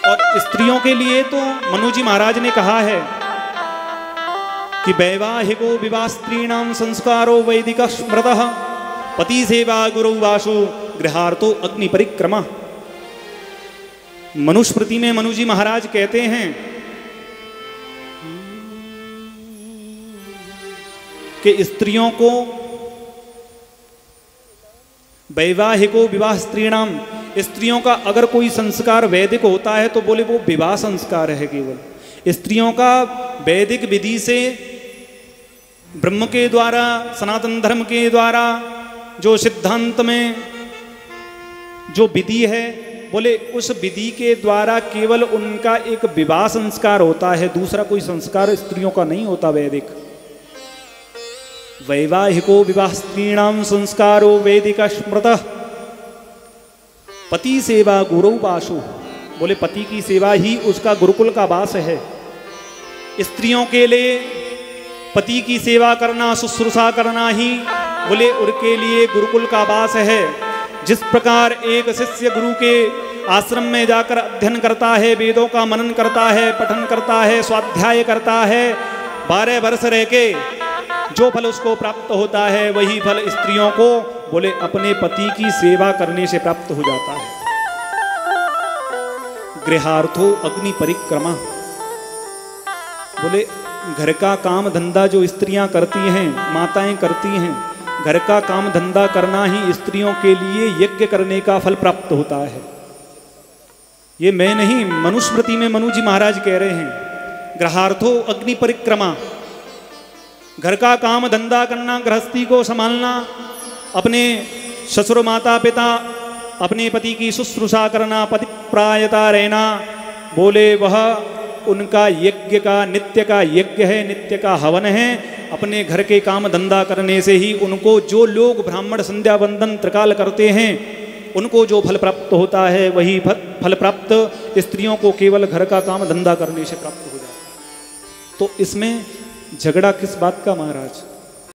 और स्त्रियों के लिए तो मनु जी महाराज ने कहा है कि वैवाहिको विवाह स्त्रीणाम संस्कारो वैदिक स्मृतः पति सेवा गुरु वासु गृहार्थो अग्नि परिक्रमा। मनुस्मृति में मनु जी महाराज कहते हैं कि स्त्रियों को वैवाहिको विवाह स्त्रीणाम, स्त्रियों का अगर कोई संस्कार वैदिक होता है तो बोले वो विवाह संस्कार है। केवल स्त्रियों का वैदिक विधि से ब्रह्म के द्वारा, सनातन धर्म के द्वारा जो सिद्धांत में जो विधि है, बोले उस विधि के द्वारा केवल उनका एक विवाह संस्कार होता है, दूसरा कोई संस्कार स्त्रियों का नहीं होता वैदिक। वैवाहिको विवाह स्त्रीणाम संस्कारो वैदिक स्मृतः पति सेवा गुरु वासु, बोले पति की सेवा ही उसका गुरुकुल का वास है। स्त्रियों के लिए पति की सेवा करना, शुश्रूषा करना ही बोले उनके लिए गुरुकुल का वास है। जिस प्रकार एक शिष्य गुरु के आश्रम में जाकर अध्ययन करता है, वेदों का मनन करता है, पठन करता है, स्वाध्याय करता है, 12 वर्ष रह के जो फल उसको प्राप्त होता है वही फल स्त्रियों को बोले अपने पति की सेवा करने से प्राप्त हो जाता है। गृहार्थो अग्नि परिक्रमा, बोले घर का काम धंधा जो स्त्रियां करती हैं, माताएं करती हैं, घर का काम धंधा करना ही स्त्रियों के लिए यज्ञ करने का फल प्राप्त होता है। ये मैं नहीं, मनुस्मृति में मनु जी महाराज कह रहे हैं। गृहार्थो अग्नि परिक्रमा, घर का काम धंधा करना, गृहस्थी को संभालना, अपने ससुर माता पिता अपने पति की शुश्रूषा करना, पतिप्रायता रहना, बोले वह उनका यज्ञ का, नित्य का यज्ञ है, नित्य का हवन है। अपने घर के काम धंधा करने से ही उनको, जो लोग ब्राह्मण संध्या वंदन त्रिकाल करते हैं, उनको जो फल प्राप्त होता है वही फल प्राप्त स्त्रियों को केवल घर का काम धंधा करने से प्राप्त हो जाता है। तो इसमें झगड़ा किस बात का महाराज?